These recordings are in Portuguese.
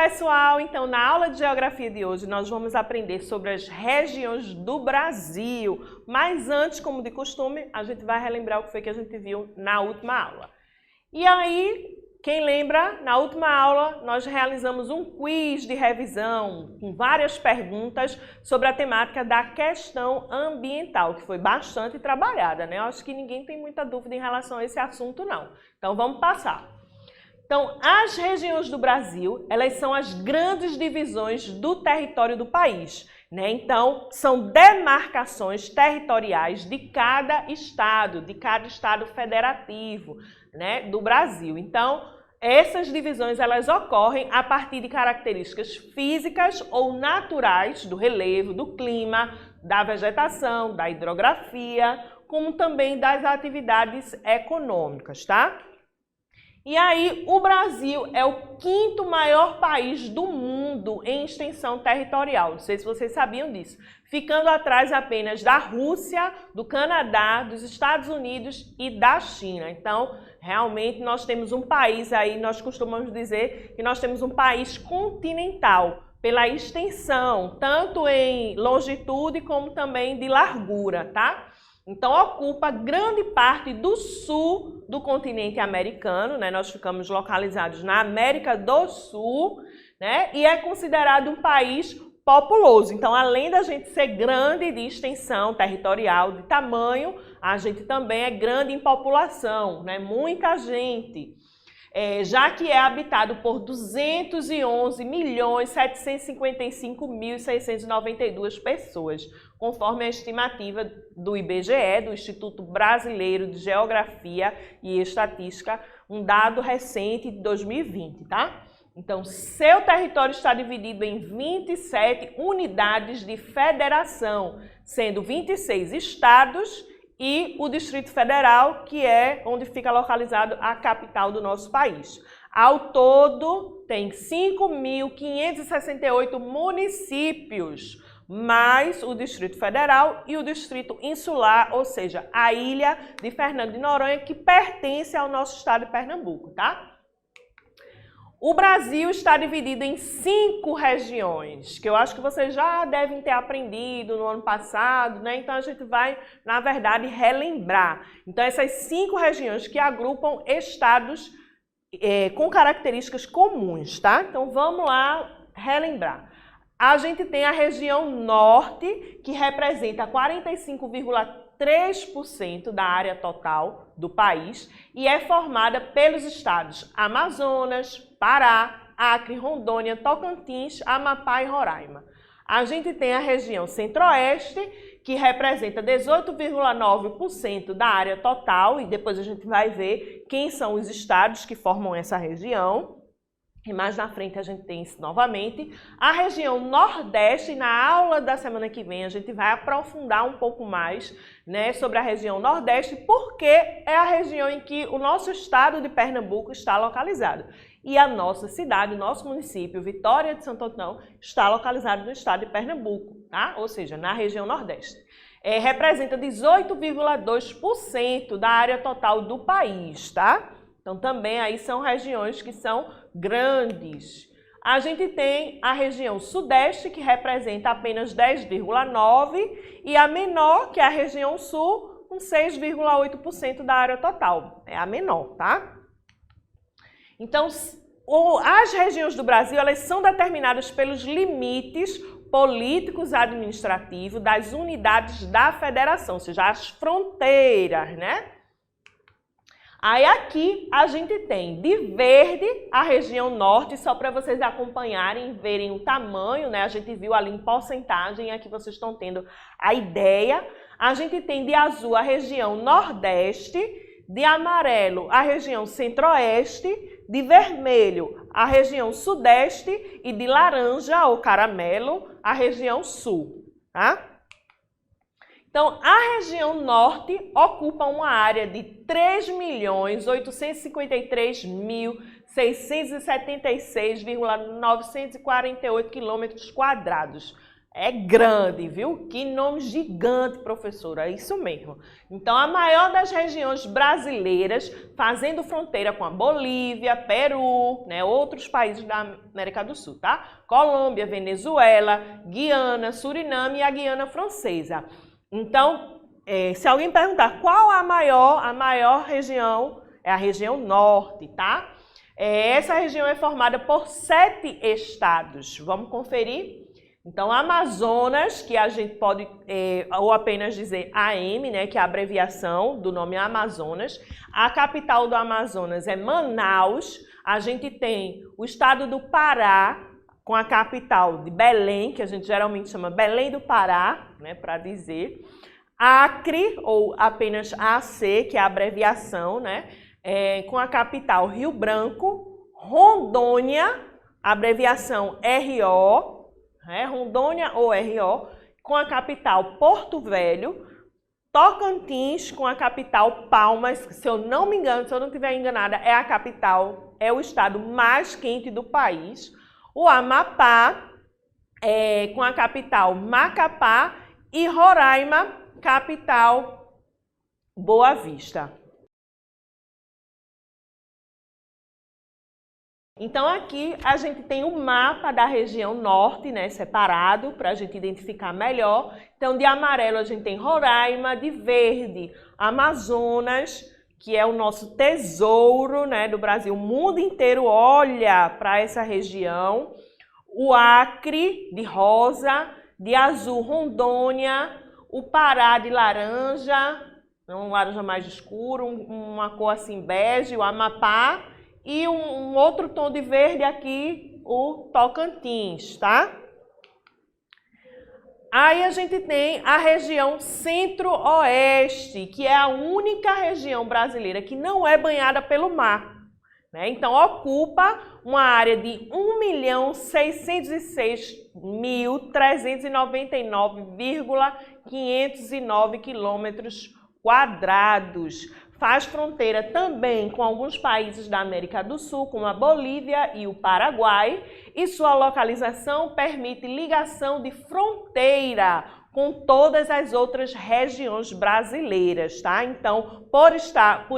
pessoal! Então, na aula de geografia de hoje, nós vamos aprender sobre as regiões do Brasil. Mas antes, como de costume, a gente vai relembrar o que foi que a gente viu na última aula. E aí, quem lembra, na última aula, nós realizamos um quiz de revisão com várias perguntas sobre a temática da questão ambiental, que foi bastante trabalhada, né? Eu acho que ninguém tem muita dúvida em relação a esse assunto, não. Então, vamos passar. Então, as regiões do Brasil, elas são as grandes divisões do território do país, né? Então, são demarcações territoriais de cada estado federativo, né, do Brasil. Então, essas divisões, elas ocorrem a partir de características físicas ou naturais do relevo, do clima, da vegetação, da hidrografia, como também das atividades econômicas, tá? E aí, o Brasil é o quinto maior país do mundo em extensão territorial. Não sei se vocês sabiam disso. Ficando atrás apenas da Rússia, do Canadá, dos Estados Unidos e da China. Então, realmente, nós temos um país aí, nós costumamos dizer que nós temos um país continental, pela extensão, tanto em longitude como também de largura, tá? Então, ocupa grande parte do sul do continente americano, né? Nós ficamos localizados na América do Sul, né? E é considerado um país populoso. Então, além da gente ser grande de extensão territorial, de tamanho, a gente também é grande em população, né? Muita gente. Já que é habitado por 211.755.692 pessoas, conforme a estimativa do IBGE, do Instituto Brasileiro de Geografia e Estatística, um dado recente de 2020, tá? Então, seu território está dividido em 27 unidades de federação, sendo 26 estados e o Distrito Federal, que é onde fica localizado a capital do nosso país. Ao todo, tem 5.568 municípios, mais o Distrito Federal e o Distrito Insular, ou seja, a ilha de Fernando de Noronha, que pertence ao nosso estado de Pernambuco, tá? O Brasil está dividido em 5 regiões, que eu acho que vocês já devem ter aprendido no ano passado, né? Então, a gente vai, na verdade, relembrar. Então, essas 5 regiões que agrupam estados com características comuns, tá? Então, vamos lá relembrar. A gente tem a região norte, que representa 45,3% da área total do país e é formada pelos estados Amazonas, Pará, Acre, Rondônia, Tocantins, Amapá e Roraima. A gente tem a região centro-oeste, que representa 18,9% da área total, e depois a gente vai ver quem são os estados que formam essa região. E mais na frente a gente tem isso novamente. A região Nordeste, na aula da semana que vem, a gente vai aprofundar um pouco mais, né, sobre a região Nordeste, porque é a região em que o nosso estado de Pernambuco está localizado. E a nossa cidade, o nosso município, Vitória de Santo Antão, está localizado no estado de Pernambuco, tá? Ou seja, na região Nordeste. Representa 18,2% da área total do país, tá? Então, também aí são regiões que são grandes. A gente tem a região Sudeste, que representa apenas 10,9%, e a menor, que é a região Sul, com 6,8% da área total. É a menor, tá? Então, as regiões do Brasil, elas são determinadas pelos limites políticos administrativos das unidades da federação, ou seja, as fronteiras, né? Aí aqui a gente tem de verde a região norte, só para vocês acompanharem, verem o tamanho, né? A gente viu ali em porcentagem, aqui vocês estão tendo a ideia. A gente tem de azul a região nordeste, de amarelo a região centro-oeste, de vermelho a região sudeste e de laranja ou caramelo a região sul, tá? Então, a região norte ocupa uma área de 3.853.676,948 km². É grande, viu? Que nome gigante, professora, é isso mesmo. Então, a maior das regiões brasileiras, fazendo fronteira com a Bolívia, Peru, né, outros países da América do Sul, tá? Colômbia, Venezuela, Guiana, Suriname e a Guiana Francesa. Então, se alguém perguntar qual a maior região, é a região norte, tá? Essa região é formada por 7 estados. Vamos conferir? Então, Amazonas, que a gente pode ou apenas dizer AM, né, que é a abreviação do nome Amazonas. A capital do Amazonas é Manaus. A gente tem o estado do Pará, com a capital de Belém, que a gente geralmente chama Belém do Pará, né, para dizer. Acre, ou apenas AC, que é a abreviação, né, com a capital Rio Branco. Rondônia, abreviação RO, Rondônia ou RO, com a capital Porto Velho. Tocantins, com a capital Palmas, se eu não me engano, se eu não estiver enganada, é a capital, é o estado mais quente do país. O Amapá, com a capital Macapá, e Roraima, capital Boa Vista. Então, aqui a gente tem o mapa da região norte, né, separado, para a gente identificar melhor. Então, de amarelo a gente tem Roraima, de verde, Amazonas, que é o nosso tesouro, né, do Brasil. O mundo inteiro olha para essa região. O Acre, de rosa, de azul, Rondônia, o Pará, de laranja, um laranja mais escuro, uma cor assim bege, o Amapá. E um outro tom de verde aqui, o Tocantins, tá? Aí a gente tem a região centro-oeste, que é a única região brasileira que não é banhada pelo mar, né? Então, ocupa uma área de 1.606.399,509 quilômetros quadrados. Faz fronteira também com alguns países da América do Sul, como a Bolívia e o Paraguai, e sua localização permite ligação de fronteira com todas as outras regiões brasileiras, tá? Então, por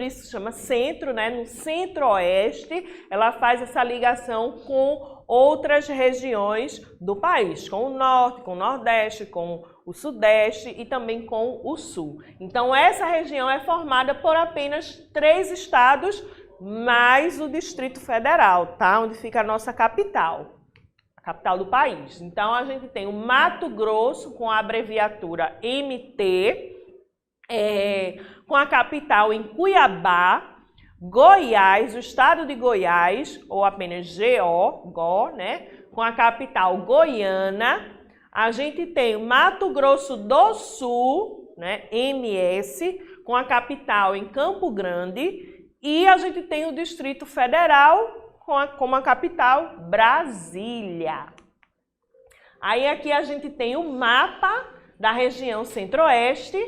isso se chama centro, né? No centro-oeste, ela faz essa ligação com outras regiões do país, com o norte, com o nordeste, com o sudeste e também com o sul. Então, essa região é formada por apenas 3 estados, mais o Distrito Federal, tá? Onde fica a nossa capital, a capital do país. Então, a gente tem o Mato Grosso, com a abreviatura MT, com a capital em Cuiabá. Goiás, o estado de Goiás, ou apenas GO, né? Com a capital Goiânia. A gente tem o Mato Grosso do Sul, né? MS, com a capital em Campo Grande. E a gente tem o Distrito Federal, como a capital Brasília. Aí aqui a gente tem o mapa da região centro-oeste,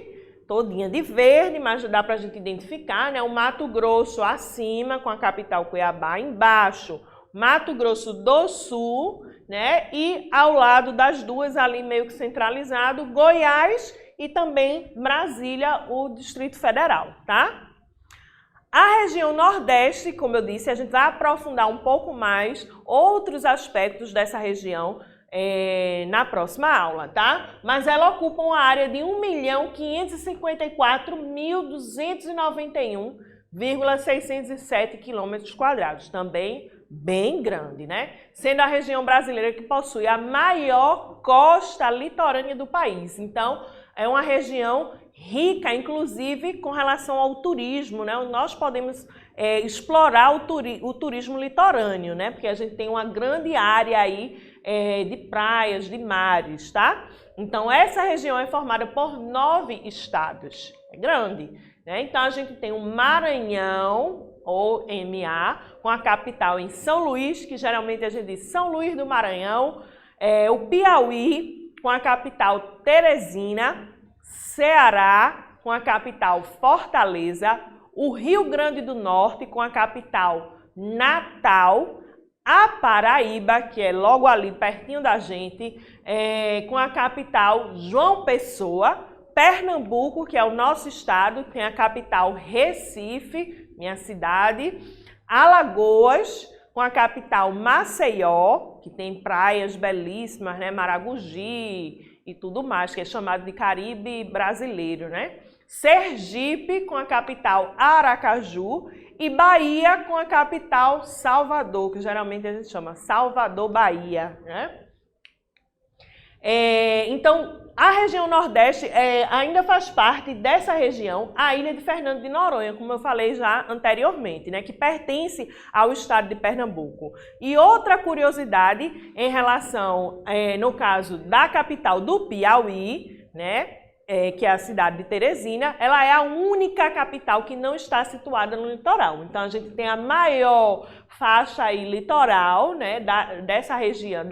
todinha de verde, mas dá para a gente identificar, né? O Mato Grosso acima, com a capital Cuiabá, embaixo, Mato Grosso do Sul, né? E ao lado das duas, ali meio que centralizado, Goiás e também Brasília, o Distrito Federal, tá? A região Nordeste, como eu disse, a gente vai aprofundar um pouco mais outros aspectos dessa região na próxima aula, tá? Mas ela ocupa uma área de 1.554.291,607 quilômetros quadrados, também bem grande, né? Sendo a região brasileira que possui a maior costa litorânea do país. Então, é uma região rica, inclusive, com relação ao turismo, né? Nós podemos explorar o turismo litorâneo, né? Porque a gente tem uma grande área aí de praias, de mares, tá? Então, essa região é formada por 9 estados. É grande, né? Então, a gente tem o Maranhão, ou MA, com a capital em São Luís, que geralmente a gente diz São Luís do Maranhão, o Piauí, com a capital Teresina, Ceará, com a capital Fortaleza, o Rio Grande do Norte, com a capital Natal, a Paraíba, que é logo ali pertinho da gente, com a capital João Pessoa, Pernambuco, que é o nosso estado, tem a capital Recife, minha cidade, Alagoas, com a capital Maceió, que tem praias belíssimas, né, Maragogi e tudo mais, que é chamado de Caribe brasileiro, né? Sergipe, com a capital Aracaju, e Bahia, com a capital Salvador, que geralmente a gente chama Salvador, Bahia, né? Então, a região Nordeste ainda faz parte dessa região, a ilha de Fernando de Noronha, como eu falei já anteriormente, né, que pertence ao estado de Pernambuco. E outra curiosidade em relação, no caso da capital do Piauí, né, que é a cidade de Teresina, ela é a única capital que não está situada no litoral. Então, a gente tem a maior faixa aí litoral, né, dessa região,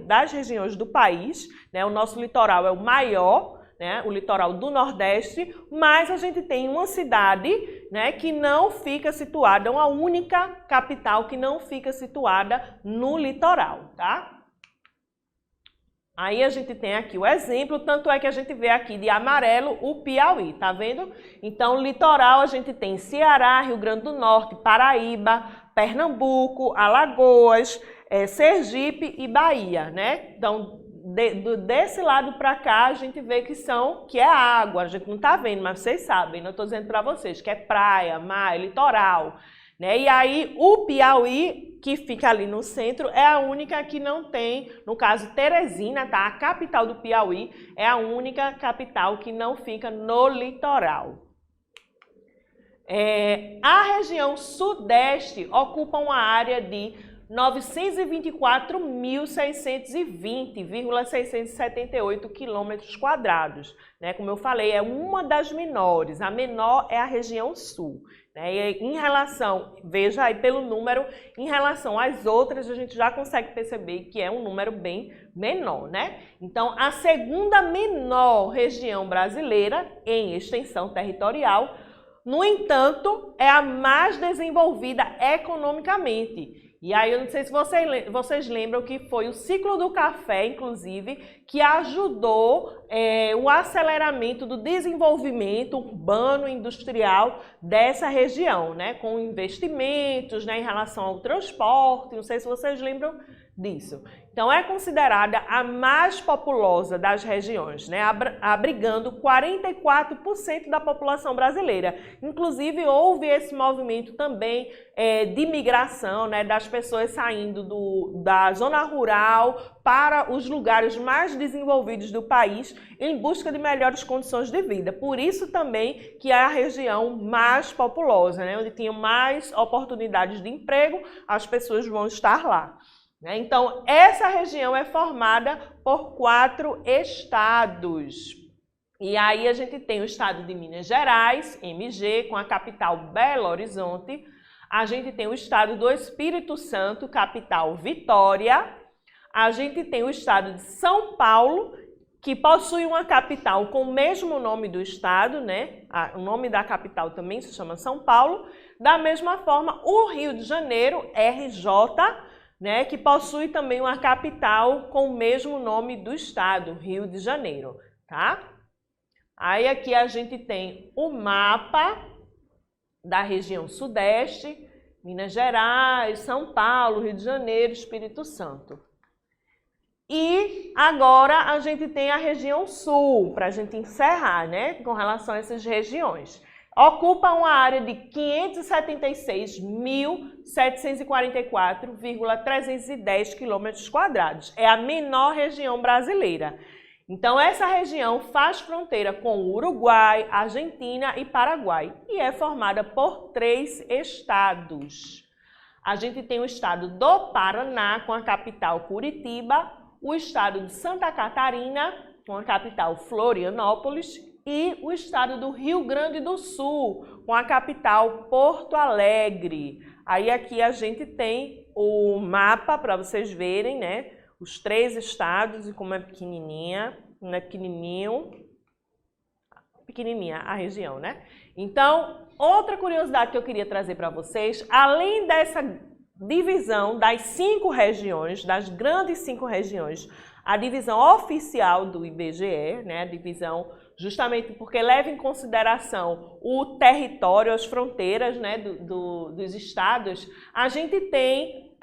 das regiões do país, né, o nosso litoral é o maior, né, o litoral do Nordeste, mas a gente tem uma cidade, né, que não fica situada, uma única capital que não fica situada no litoral, tá? Aí a gente tem aqui o exemplo, tanto é que a gente vê aqui de amarelo o Piauí, tá vendo? Então, litoral a gente tem Ceará, Rio Grande do Norte, Paraíba, Pernambuco, Alagoas, Sergipe e Bahia, né? Então, desse lado para cá a gente vê que é água, a gente não tá vendo, mas vocês sabem, né? Eu tô dizendo para vocês que é praia, mar, litoral, né? E aí o Piauí, que fica ali no centro, é a única que não tem, no caso Teresina, tá? A capital do Piauí é a única capital que não fica no litoral. A região Sudeste ocupa uma área de 924.620,678 quilômetros quadrados, né? Como eu falei, é uma das menores, a menor é a região Sul. E em relação, veja aí pelo número, em relação às outras, a gente já consegue perceber que é um número bem menor, né? Então, a segunda menor região brasileira em extensão territorial, no entanto, é a mais desenvolvida economicamente. E aí, eu não sei se vocês lembram que foi o ciclo do café, inclusive, que ajudou o aceleramento do desenvolvimento urbano e industrial dessa região, né? Com investimentos, né, em relação ao transporte, não sei se vocês lembram disso. Então, é considerada a mais populosa das regiões, né, abrigando 44% da população brasileira. Inclusive, houve esse movimento também de migração, né, das pessoas saindo da zona rural para os lugares mais desenvolvidos do país em busca de melhores condições de vida. Por isso também que é a região mais populosa, né, onde tinha mais oportunidades de emprego, as pessoas vão estar lá. Então, essa região é formada por 4 estados. E aí a gente tem o estado de Minas Gerais, MG, com a capital Belo Horizonte. A gente tem o estado do Espírito Santo, capital Vitória. A gente tem o estado de São Paulo, que possui uma capital com o mesmo nome do estado, né? O nome da capital também se chama São Paulo. Da mesma forma, o Rio de Janeiro, RJ, né, que possui também uma capital com o mesmo nome do estado, Rio de Janeiro, tá? Aí aqui a gente tem o mapa da região Sudeste, Minas Gerais, São Paulo, Rio de Janeiro, Espírito Santo. E agora a gente tem a região Sul, para a gente encerrar, né, com relação a essas regiões. Ocupa uma área de 576.744,310 quilômetros quadrados. É a menor região brasileira. Então, essa região faz fronteira com o Uruguai, Argentina e Paraguai e é formada por 3 estados. A gente tem o estado do Paraná, com a capital Curitiba, o estado de Santa Catarina, com a capital Florianópolis, e o estado do Rio Grande do Sul, com a capital Porto Alegre. Aí aqui a gente tem o mapa para vocês verem, né? Os 3 estados e como é pequenininha, não é pequenininha a região, né? Então, outra curiosidade que eu queria trazer para vocês, além dessa divisão das 5 regiões, das grandes 5 regiões, a divisão oficial do IBGE, né, a divisão justamente porque leva em consideração o território, as fronteiras, né, dos estados, a gente tem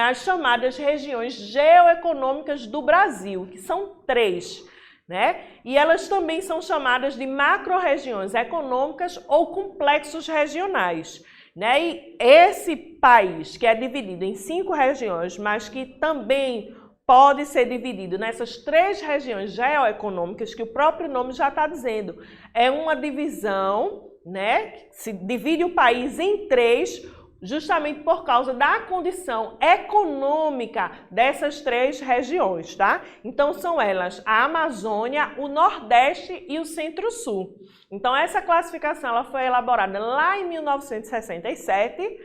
as chamadas regiões geoeconômicas do Brasil, que são 3, né? E elas também são chamadas de macro-regiões econômicas ou complexos regionais, né? E esse país, que é dividido em 5 regiões, mas que também pode ser dividido nessas 3 regiões geoeconômicas, que o próprio nome já está dizendo, é uma divisão, né? Se divide o país em 3, justamente por causa da condição econômica dessas 3 regiões, tá? Então são elas a Amazônia, o Nordeste e o Centro-Sul. Então essa classificação ela foi elaborada lá em 1967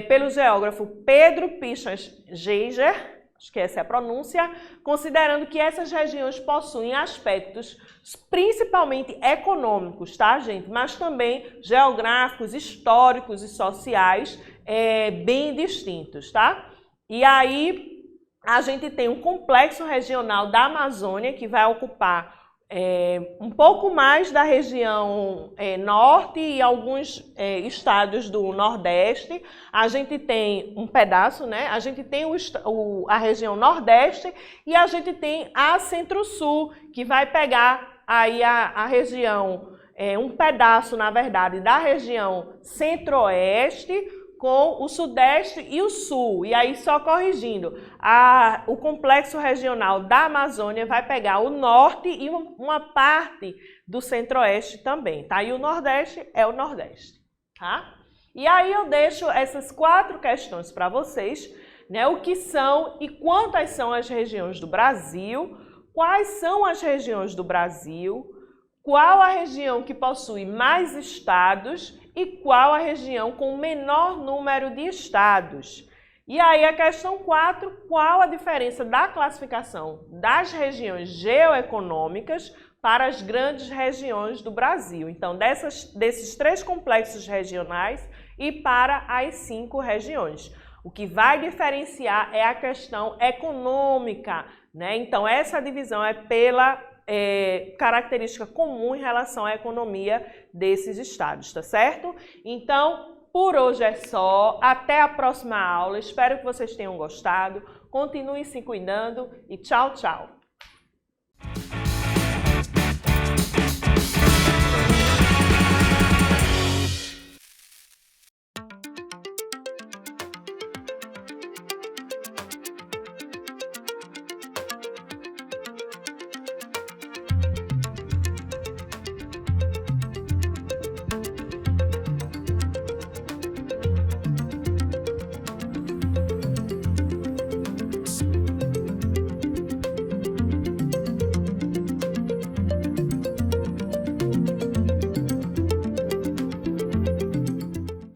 pelo geógrafo Pedro Pichas Geiger, acho que essa é a pronúncia, considerando que essas regiões possuem aspectos principalmente econômicos, tá, gente? Mas também geográficos, históricos e sociais bem distintos, tá? E aí a gente tem um complexo regional da Amazônia que vai ocupar um pouco mais da região norte e alguns estados do Nordeste. A gente tem um pedaço, né? A gente tem a região Nordeste e a gente tem a Centro-Sul, que vai pegar aí a região, um pedaço, na verdade, da região Centro-Oeste com o Sudeste e o Sul. E aí, só corrigindo, o complexo regional da Amazônia vai pegar o Norte e uma parte do Centro-Oeste também, tá? E o Nordeste é o Nordeste, tá? E aí eu deixo essas 4 questões para vocês, né? O que são e quantas são as regiões do Brasil, quais são as regiões do Brasil, qual a região que possui mais estados e qual a região com o menor número de estados. E aí a questão 4, qual a diferença da classificação das regiões geoeconômicas para as grandes regiões do Brasil. Então, desses 3 complexos regionais e para as 5 regiões. O que vai diferenciar é a questão econômica, né? Então, essa divisão é pela característica comum em relação à economia desses estados, tá certo? Então, por hoje é só. Até a próxima aula. Espero que vocês tenham gostado. Continuem se cuidando e tchau, tchau!